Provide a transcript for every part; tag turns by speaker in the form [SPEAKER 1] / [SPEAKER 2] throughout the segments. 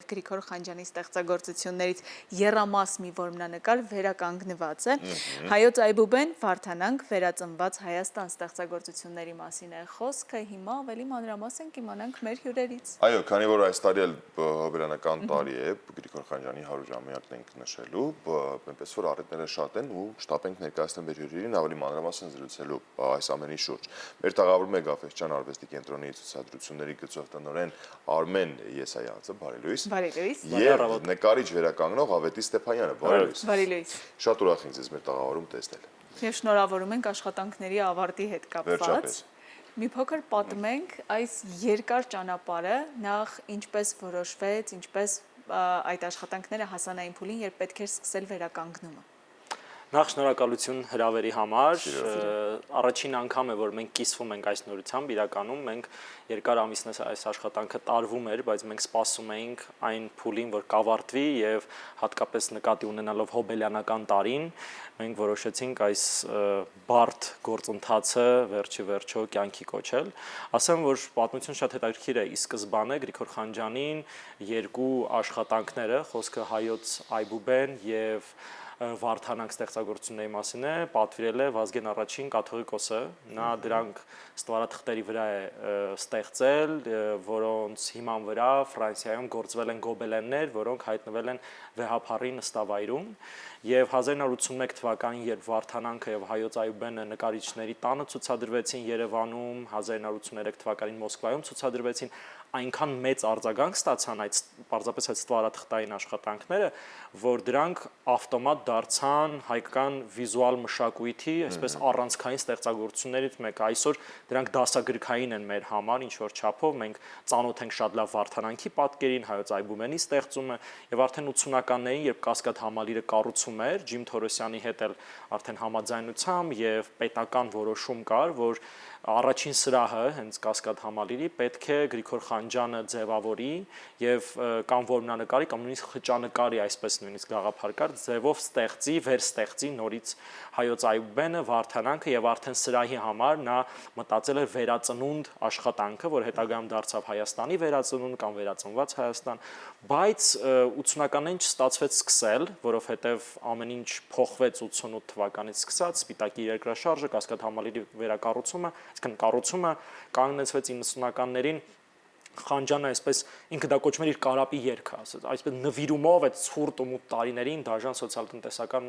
[SPEAKER 1] Գրիգոր Խանջյանի ստեղծագործություններից եռամաս մի որմնանկար վերականգնված է։ Հայոց Այբուբեն Վարդանանք վերածնված Հայաստան ստեղծագործությունների մասին է խոսքը, հիմա ավելի մանրամասն կիմանանք մեր հյուրերից։
[SPEAKER 2] Այո, քանի որ այս տարի էլ հոբելյանական տարի է, Գրիգոր Խանջյանի 100-ամյակն ենք նշելու, այնպես որ առիթները շատ են ու շտապ ենք ներկայացնել մեր հյուրերին ավելի մանրամասն զրուցելու այս ամենի շուրջ։ Մեր տաղավարում է Գաֆէսճեան արվեստի կենտրոնի ցուցադրությունների գծով տնօրեն Արմեն Եսայանցը, բարի լույս։
[SPEAKER 1] Բարի լույս։
[SPEAKER 2] Եվ նկարիչ վերականգնող Ավետիս Ստեփանյանը, բարի լույս։
[SPEAKER 1] Բարի լույս։
[SPEAKER 2] Շատ ուրախ ենք ձեզ մեր տաղավարում տեսնել։
[SPEAKER 1] Եվ շնորհավորում ենք աշխատանքների ավարտի հետ կապված։
[SPEAKER 2] Վերջապես։
[SPEAKER 1] Մի փոքր պատմենք այս երկար ճանապարհը, նախ ինչպես որոշվեց, ինչպես այդ աշխատանքները հասան այն փուլին, երբ պետք էր սկսել վերականգնումը։
[SPEAKER 3] Նախ շնորհակալություն հրավերի համար, առաջին անգամ է, որ մենք կիսվում ենք այս նորությամբ, իրականում մենք երկար ամիսներ այս աշխատանքը տարվում էր, բայց մենք սպասում էինք այն փուլին, որ կավարտվի եւ հատկապես նկատի ունենալով հոբելյանական տարին, մենք որոշեցինք այս բարդ գործընթացը վերջի վերջո կյանքի կոչել։ Ասեմ, որ պատմություն շատ հետաքրքիր է, ի սկզբանե Գրիգոր Խանջյանին երկու աշխատանքները, խոսքը Հայոց Այբուբեն եւ Վարդանանք ստեղծագործությունների մասին է, պատվիրել է Վազգեն առաջին կաթողիկոսը, նա դրանք ստվարաթղթերի վրա է ստեղծել, որոնց հիման վրա Ֆրանսիայում գործվել են գոբելեններ, որոնք հայտնվել են վեհափառի նստավայրում, եւ 1981 թվականին, երբ Վարդանանքը եւ Հայոց Այբուբենը նկարիչների տանը ցուցադրվեցին Երևանում, 1983 թվականին Մոսկվայում ցուցադրվեցին, այնքան մեծ արձագանք ստացան այդ պարզապես այդ ստվարաթղթային աշխատանքները, որ դրանք ավտոմատ դարձան հայկական վիզուալ մշակույթի, այսպես առանցքային ստեղծագործություններից մեկը։ Այսօր դրանք դասագրքային են մեր համար, ինչ որ չափով մենք ծանոթ ենք շատ լավ Վարդանանքի պատկերին, Հայոց Այբուբենի ստեղծումը, եւ արդեն 80-ականներին, երբ Կասկադ համալիրը կառուցում էր, Ջիմ Թորոսյանի հետ էլ արդեն համաձայնությամբ եւ պետական որոշում կար, որ առաջին սրահը հենց Կասկադ համալիրի պետք է Գրիգոր Խանջյանը ձևավորի եւ կամ որմնանկարի կամ նույնիսկ խճանկարի, այսպես նույնիսկ գաղափար կար, ձևով ստեղծի, վերստեղծի նորից Հայոց Այբուբենը, Վարդանանքը եւ արդեն սրահի համար նա մտածել էր վերածնունդ աշխատանքը, որ հետագայում դարձավ Հայաստանի վերածնունդ կամ վերածնված Հայաստան, բայց 80-ականներին չստացվեց սկսել, որովհետեւ ամեն ինչ փոխվեց 88 թվականից սկսած, Սպիտակի երկրաշարժը, Կասկադ համալիրի վերակառուցումը, այսինքն կառուցումը կանգնեցվեց 90-ականներին Խանջյանը այսպես ինքը դա կոչում էր իր կարապի երգը, այսպես նվիրումով այդ ցուրտ ու մութ տարիներին դաժան սոցիալ-տնտեսական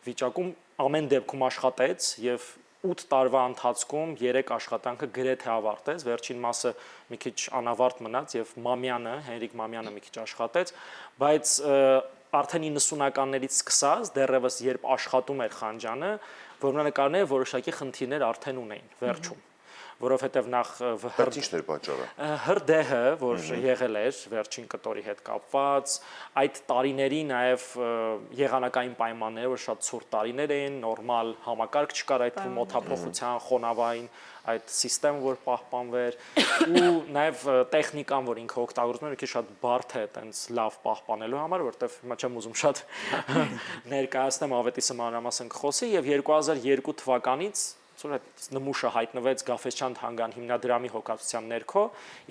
[SPEAKER 3] վիճակում ամեն դեպքում աշխատեց եւ 8 տարվա ընթացքում 3 աշխատանքը գրեթե ավարտեց, վերջին մասը մի քիչ անավարտ մնաց եւ Մամյանը, Հենրիկ Մամյանը մի քիչ աշխատեց, բայց արդեն 90-ականներից սկսած դեռևս երբ աշխատում էր Խանջյանը, որմնանկարները որոշակի խնդիրներ արդեն ունեին վերջում, որովհետև նախ
[SPEAKER 2] ինչն էր պատճառը։
[SPEAKER 3] Հրդեհը, որ եղել էր վերջին կտորի հետ կապված, այդ տարիների նաև եղանակային պայմանները, որ շատ ցուրտ տարիներ էին, նորմալ համակարգ չկար այդ մոթափոխության խոնավային այդ համակարգը, որ պահպանվեր, ու նաև տեխնիկան, որ ինքը օգտագործում էր, ինքը շատ բարդ է այտենց լավ պահպանելու համար, որովհետև հիմա չեմ ուզում շատ ներկայացնեմ, Ավետիսը մանրամասն կխոսի, եւ 2002 թվականից նմուշը հայտնվեց Գաֆէսճեան թանգարան հիմնադրամի հոգացության ներքո,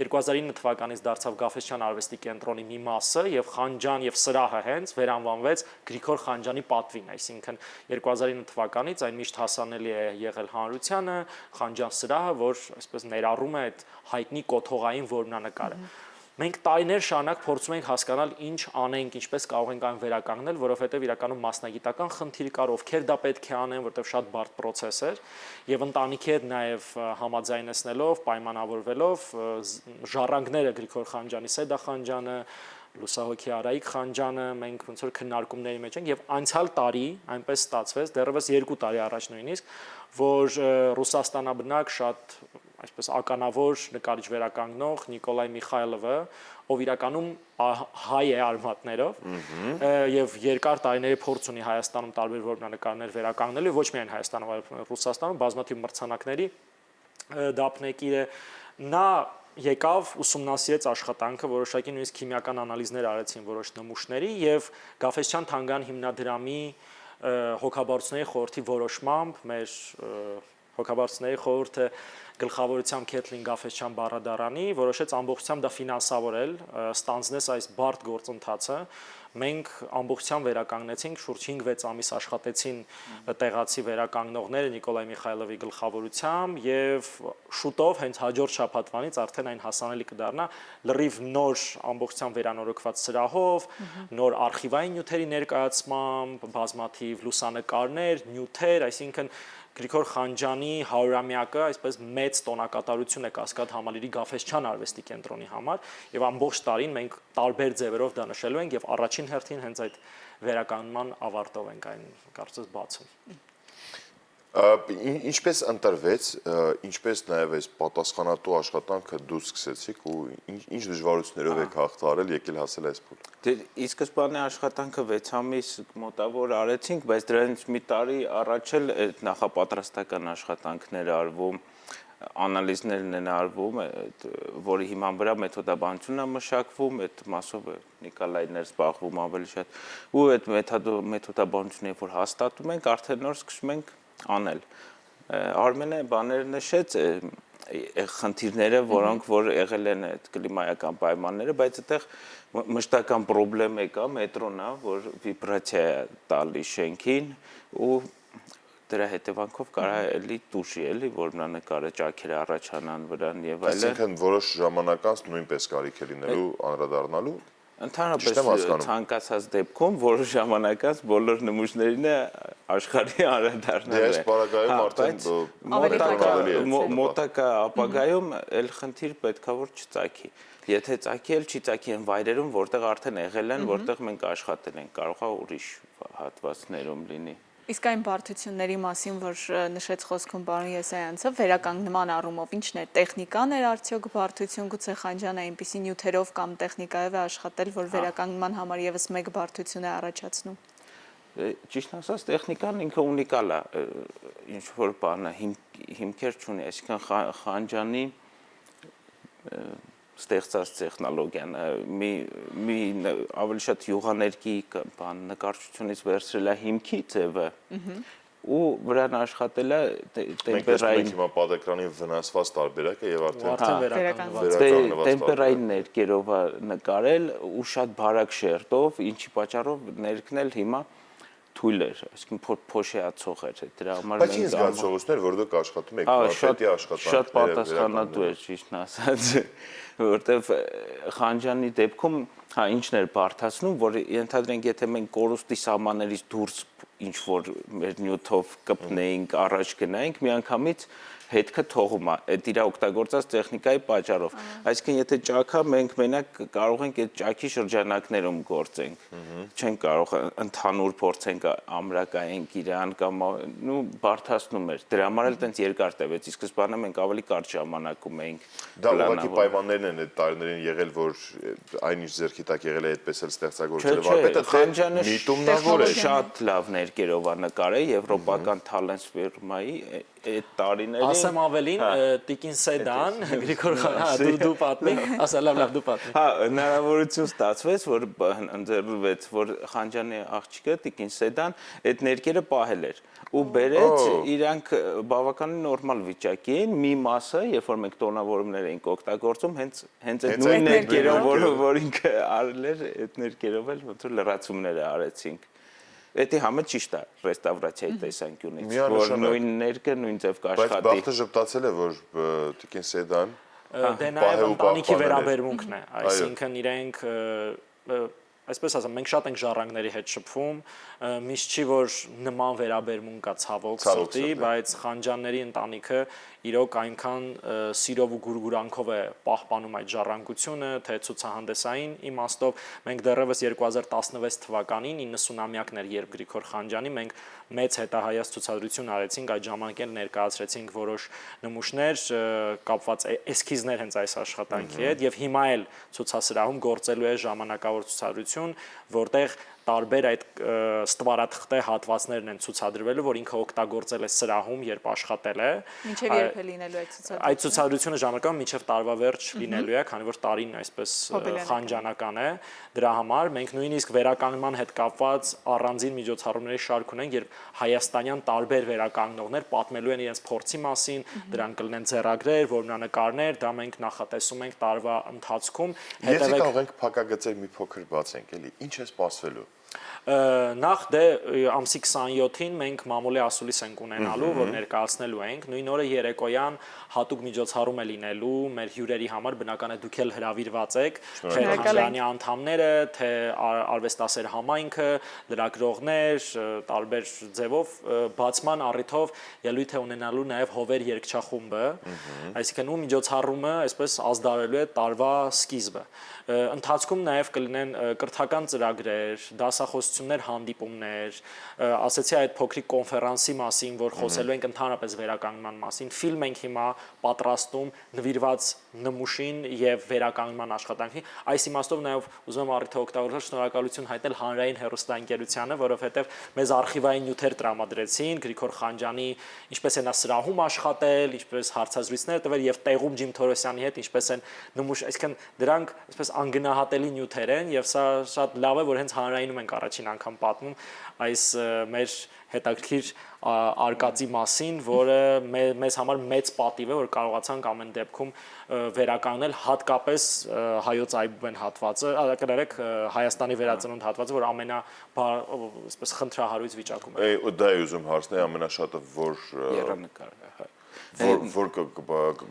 [SPEAKER 3] 2009 թվականից դարձավ Գաֆէսճեան արվեստի կենտրոնի մի մասը եւ Խանջյան եւ սրահը հենց վերանվանվեց Գրիգոր Խանջյանի պատվին, այսինքն 2009 թվականից այն միշտ հասանելի է եղել հանրությանը, Խանջյան սրահը, որ այսպես ներառում է այդ հայտնի կոթողային որմնանկարը։ Մենք տարիներ շարունակ փորձում ենք հասկանալ ինչ անենք, ինչպես կարող ենք այն վերականգնել, որովհետև իրականում մասնագիտական խնդիր կար, ովքեր դա պետք է անեն, որովհետև շատ բարդ process էր, եւ ընտանիքի հետ նաեւ համաձայնեցնելով, պայմանավորվելով ժառանգները Գրիգոր Խանջյանի, Սեդա Խանջյանը, Լուսահոգի Արայիկ Խանջյանը, մենք ոնց որ քննարկումների մեջ ենք եւ անցյալ տարի այնպես ստացվեց, դեռևս 2 տարի առաջ նույնիսկ, որ Ռուսաստանաբնակ շատ այսպես ականավոր նկարիչ վերականգնող Նիկոլայ Միխայլովը, ով իրականում հայ է արմատներով եւ երկար տարիների փորձ ունի Հայաստանում տարբեր որմնանկարներ վերականգնելու, ոչ միայն Հայաստանում, այլ Ռուսաստանում բազմաթիվ մրցանակների դափնեկիր է, նա եկավ ուսումնասիրեց աշխատանքը, որոշակի նույնիսկ քիմիական անալիզներ արեցին որոշ նմուշների եւ Գաֆէսճեան թանգարան հիմնադրամի հոգաբարձությունների խորհրդի որոշմամբ մեր հոգաբարձուների խորհուրդը գլխավորությամբ Քեթլին Գաֆեսչյան Բարադարանի որոշեց ամբողջությամբ դա ֆինանսավորել, ստանձնես այս բարդ գործընթացը։ Մենք ամբողջությամբ վերականգնեցինք, շուրջ 5-6 ամիս աշխատեցին տեղացի վերականգնողները Նիկոլայ Միխայլովի գլխավորությամբ եւ շուտով հենց հաջորդ շաբաթվանից արդեն այն հասանելի կդառնա լրիվ նոր ամբողջությամբ վերանորոգված սրահով, նոր արխիվային նյութերի ներկայացմամբ, բազմաթիվ լուսանկարներ, նյութեր, այսինքն Գրիգոր Խանջյանի 100-ամյակը այսպես մեծ տոնակատարություն է կասկած համալիրի Գաֆեսչյան արվեստի կենտրոնի համար եւ ամբողջ տարին մենք տարբեր ձևերով դա նշելու ենք եւ առաջին հերթին հենց այդ վերականգնման ավարտով ենք այն կարծես բացում։
[SPEAKER 2] Ինչպես ընտրվեց, ինչպես նաև այս պատասխանատու աշխատանքը դուք սկսեցիք ու ինչ դժվարություններով եք հաղթահարել, եկել հասել այս փուլ։
[SPEAKER 4] Ի սկզբանե աշխատանքը 6 ամիս մոտավոր արեցինք, բայց դրանից մի տարի առաջ էլ այդ նախապատրաստական աշխատանքներ արվում, անալիզներն են արվում, որի հիման վրա մեթոդաբանությունն է մշակվում, այդ մասով Նիկոլայն էր զբաղվում ավելի շատ, ու այդ մեթոդաբանությունը որ հաստատում ենք, արդեն նոր սկսում ենք անել։ Արմենը բաները նշեց խնդիրները, որոնք որ եղել են այդ կլիմայական պայմանները, բայց այդտեղ մշտական խնդրեմ կա, մետրոնն է, որ վիբրացիա է տալի շենքին ու դրա հետևանքով կարա էլի տուժի էլի, որ նա նկարը ճաքերը առաջանան վրան եւ այլն։
[SPEAKER 2] Այսինքն որոշ ժամանակ անց նույնպես կարիք է լինելու անդրադառնալու։
[SPEAKER 4] Ընդհանրապես ցանկացած դեպքում որոշ ժամանակ անց բոլոր նմուշներին է աշխարհի անդրադառնալու է։
[SPEAKER 2] Այս պարագայում արդեն
[SPEAKER 4] մոտակա ապագայում էլ խնդիր պետքա որ չծագի։ Եթե ծագի էլ չի ծագի այն վայրերում, որտեղ արդեն եղել են, որտեղ մենք աշխատել ենք, կարող է ուրիշ հատվածներում լինի։
[SPEAKER 1] Իսկ այն բարդությունների մասին, որ նշեց խոսքում պարոն Եսայանցը, վերականգնման առումով ինչն է, տեխնիկան էր արդյոք բարդություն, գուցե Խանջյանը այնպիսի նյութերով կամ տեխնիկայով է աշխատել, որ վերականգնման համար եւս մեկ բարդություն է առաջացնում։
[SPEAKER 4] Ճիշտ ասած, տեխնիկան ինքը ունիկալ է, ինչ որ բանը հիմքեր չունի, այսինքն Խանջյանի ստեղծած տեխնոլոգիան մի ավելի շատ յուղաներկի բան նկարչությունից վերցրել է հիմքի ձևը ու վրան աշխատել է տեմպերային
[SPEAKER 2] հիմա պատեկրանին վնասված տարբերակը եւ արդեն
[SPEAKER 3] վերականգնված
[SPEAKER 4] տեմպերային ներկերով է նկարել ու շատ բարակ շերտով, ինչի պատճառով ներքնել հիմա թույլ էր, այսինքն փոշիացող էր, դրա համար
[SPEAKER 2] մենք զգացողություններ, որ դուք աշխատում եք, պետի աշխատանքները
[SPEAKER 4] շատ պատասխանատու էր ճիշտ ասած, որտեվ Խանջյանի դեպքում հա ինչն էր բարդացնում, որ ենթադրենք եթե մենք կորուստի սահմաններից դուրս ինչ որ մեր նյութով կպնեինք, առաջ գնայինք, միանգամից հետքը թողում է այդ իր օգտագործած տեխնիկայի պատճառով։ Այսինքն եթե ճաքա մենք մենակ կարող ենք այդ ճաքի շրջանակներում գործենք։ Չենք կարող ընդհանուր փորձենք ամրակայենք իրան կամ նու բարդացնում էր։ Դրա համար էլ տենց երկար տևեց։ Իսկ սկզբանե մենք ավելի կարճ ժամանակում էինք։
[SPEAKER 2] Դա ուղղակի պայմաններն են այդ տարիներին եղել, որ այնինչ ձեռքի տակ եղել է այդպես էլ ստեղծագործել վարպետը,
[SPEAKER 4] Խանջյանը
[SPEAKER 2] միտումնավոր է։
[SPEAKER 4] շատ լավ ներկերով է նկարել եվրոպական Talents ֆիրմայի այդ տարիներին
[SPEAKER 3] ասեմ ավելին Տիկին Սեդան Գրիգոր դու պատմի ասա լավ դու պատմի
[SPEAKER 4] հա հնարավորություն ստացվեց որ ընձեռվեց որ Խանջյանի աղջիկը Տիկին Սեդան այդ ներկերը պահել էր ու բերեց իրանք բավականին նորմալ վիճակի էին մի մասը երբ որ մենք տոնավորումներ էինք օգտագործում հենց այդ նույն ներկերով որ ինքը արել էր այդ ներկերով էլ ոնց որ լրացումներ արեցինք Էդի համը ճիշտ է ռեստավրացիայի տեսանկյունից, որ նույն ներկը նույն ձև կաշխատի։
[SPEAKER 2] Բայց բախտը ժպտացել է, որ Տիկին Սեդան
[SPEAKER 3] դե նաև ընտանիքի վերաբերմունքն է, այսինքն իրենք այսպես ասեմ, մենք շատ ենք ժառանգների հետ շփվում, միշտ չի որ նման վերաբերմունք կա ցավոք սրտի, բայց Խանջյանների ընտանիքը իրոք այնքան սիրով ու գուրգուրանքով է պահպանում այդ ժառանգությունը, թե ցուցահանդեսային իմաստով, մենք դեռևս 2016 թվականին 90-ամյակն էր, երբ Գրիգոր Խանջյանի մենք մեծ հետահայաց ցուցադրություն արեցինք, այդ ժամանակ էլ ներկայացրեցինք որոշ նմուշներ կապված էսքիզներ հենց այս աշխատանքի հետ եւ հիմա էլ ցուցասրահում գործելու է ժամանակավոր ցուցադրություն ցուցադրություն, որտեղ տարբեր այդ ստվարաթղթե հատվածներն են ցուցադրվելու, որ ինքը օգտագործել է սրահում, երբ աշխատել է։
[SPEAKER 1] Մինչև երբ է լինելու այդ ցուցադրությունը։
[SPEAKER 3] Այդ ցուցադրությունը ժամանակում մինչև տարվա վերջ լինելու է, քանի որ տարին այսպես խանջանական է։ Դրա համար մենք նույնիսկ վերականգնման հետ կապված առանձին միջոցառումների շարք ունենք, երբ հայաստանյան տարբեր վերականգնողներ պատմելու են իրենց փորձի մասին, դրան կլինեն ձեռագրեր, որմնանկարներ, դա մենք նախատեսում ենք տարվա ընթացքում։
[SPEAKER 2] Եթե կարող ենք փակագծեր մի փոքր բացենք, էլի, ինչ է սպասվելու։
[SPEAKER 3] Նախ դե ամսի 27-ին մենք մամուլի ասուլիս ենք ունենալու, որ ներկայացնելու ենք, նույն օրը երեկոյան հատուկ միջոցառում է լինելու մեր հյուրերի համար, բնական է դուք էլ հրավիրված եք, թե հանրանի անդամները, թե արվեստասեր համայնքը, լրագրողներ, տարբեր ձևով բացման առիթով ելույթ է ունենալու նաև Հովեր երգչախումբը, այսինքն ու միջոցառումը այսպես ազդարելու է տարվա սկիզբը։ Ընթացքում նաև կլինեն կրթական ծրագրեր, դասախոսություններ, հանդիպումներ, ասեցի այդ փոքրիկ կոնֆերանսի մասին, որ խոսելու ենք ընդհանրապես վերականգնման մասին, ֆիլմ ենք հիմա պատրաստում նվիրված նմուշին եւ վերականգնման աշխատանքին։ Այս իմաստով նաև ուզում եմ առիթը օգտագործել շնորհակալություն հայտնել հանրային հեռուստաընկերությանը, որովհետեւ մեզ արխիվային նյութեր տրամադրեցին Գրիգոր Խանջյանի, ինչպես է նա սրահում աշխատել, ինչպես հարցազրույցներ տվել եւ տեղում Ջիմ Թորոսյանի հետ ինչպես են նմուշ, այսինքն դրանք այսպես անգնահատելի նյութեր են եւ սա շատ լավ է, որ հենց հանրայինում ենք առաջին անգամ պատմում այս մեր հետաքրքիր արկածի մասին, որը մեզ համար մեծ պատիվ է, որ կարողացանք ամեն դեպքում վերականգնել հատկապես հայոց այբուբեն հատվածը, կներեք Հայաստանի վերածնունդ հատվածը, որ այսպես խնդրահարույց վիճակում է։
[SPEAKER 2] Դա է ուզում հարցնել ամենաշատը, որ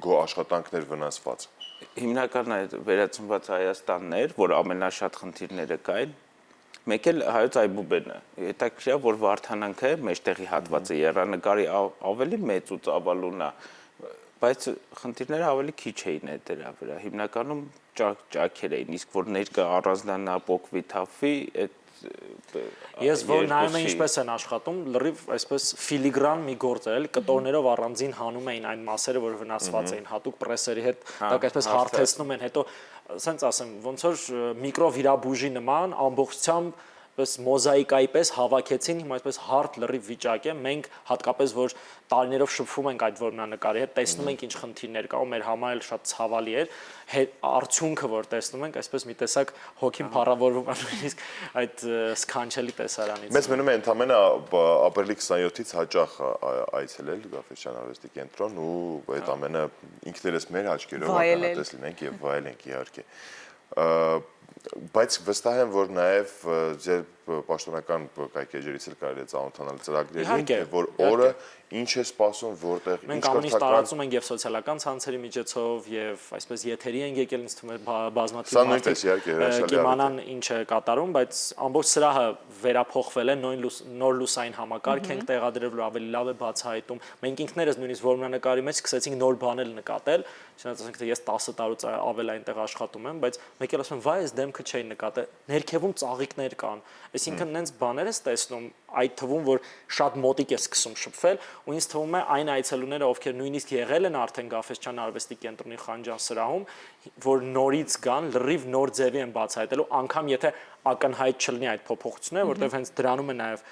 [SPEAKER 2] գո աշխատանքներ վնասված։
[SPEAKER 4] Հիմնական այդ վերածնված Հայաստանն էր, որ ամենաշատ խնդիրները կային։ Մեկ էլ հայոց այբուբենը, հետաքրքիր է, որ Վարդանանքը մեջտեղի հատվածը եռանկարի ավելի մեծ ու ծավալուն է, բայց խնդիրները ավելի քիչ էին դրա վրա։ Հիմնականում ճաքեր էին, իսկ որ ներկա առանձնանա պոկվի թափվի,
[SPEAKER 3] Ես որ նայում եմ ինչպես են աշխատում, լրիվ այսպես ֆիլիգրան մի գործ է, էլի կտորներով առանձին հանում էին այն մասերը, որ վնասված էին, հատուկ պրեսերի հետ, դա այսպես հարթեցնում են, հետո ասենց ասեմ, ոնց որ միկրովիրաբույժի նման ամբողջությամբ պես մոզաիկայի պես հավաքեցին, հիմա այսպես հարթ լրիվ վիճակ է, մենք հատկապես որ տարիներով շփվում ենք այդ որմնանկարի հետ, տեսնում ենք ինչ խնդիրներ կա ու մեր համար էլ շատ ցավալի էր, արդյունքը որ տեսնում ենք, այսպես մի տեսակ հոգին փառավորվում է նույնիսկ այդ սքանչելի տեսարանից։
[SPEAKER 2] Մեզ մնում է ընդամենը ապրիլի 27-ից հաճախ այցելել Գաֆէսյան արվեստի կենտրոն ու այդ ամենը ինքներս մեր աչքերով ականատես լինենք եւ վայելենք իհարկե։ Բայց վստահ եմ, որ նաև ձեր պաշտոնական կայքեջերից էլ կարելի է ծանոթանալ ծրագրերին, որ օրը ինչ է սպասում, որտեղ ինչ
[SPEAKER 3] մենք ամենից տարածում ենք եւ սոցիալական ցանցերի միջոցով եւ այսպես եթերի են եկել ինձ թվում է բազմաթիվ մարդիկ կիմանան ինչ է կատարում, բայց ամբողջ սրահը վերափոխվել է, նոր լուսային համակարգ ենք տեղադրել, որ ավելի լավ է բացահայտում։ Մենք ինքներս նույնիսկ որմնանկարի մեջ սկսեցինք նոր բաներ նկատել, չնայած ասենք թե ես 10 տարուց ավել այնտեղ աշխատում եմ, բայց մեկ էլ ասում եմ, վայ, այս դեմքը չէի նկատել, ներքևում ծաղիկներ կան, այսինքն նենց բաներ ես տեսնում, այդ թվում որ շատ մոտիկ է սկսում շփվել ու ինձ թվում է այն այցելուները ովքեր նույնիսկ եղել են արդեն Գաֆէսյան արվեստի կենտրոնի Խանջան սրահում որ նորից գան լրիվ նոր ձևի են բացահայտելու անգամ եթե ակնհայտ չլինի այդ փոփոխությունները որտեղ հենց դրանում է նաև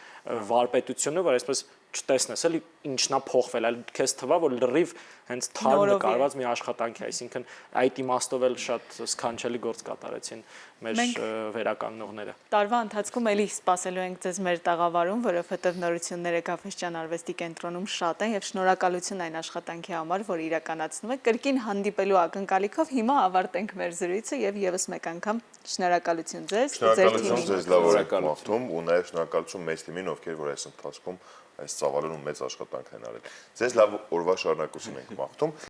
[SPEAKER 3] վարպետությունը որ այսպես չտեսնես էլի ինչն է փոխվել այլ քեզ թվա որ լրիվ հենց թարմ նկարված մի աշխատանք է այսինքն այդ իմաստով էլ շատ սքանչելի գործ կատարեցին մեր վերականգնողները
[SPEAKER 1] տարվա ընթացքում էլի սպասելու ենք ձեզ մեր տաղավարում որովհետև նորությունները Գաֆէսյան արվեստի կենտրոնում շատ են եւ շնորհակալություն այն աշխատանքի համար որ իրականացնում եք կրկին հանդիպելու ակնկալիքով հիմա ավարտենք մեր զրույցը եւ եւս մեկ անգամ շնորհակալություն ձեզ
[SPEAKER 2] ձեզ լավ օրեք մաղթում ու նաեւ շնորհակալություն մեծ թիմին ովքեր որ այս ընթացքում այս ծավալուն ու մեծ աշխատանքն են արել ձեզ լավ օրվա շարունակություն ենք մաղթում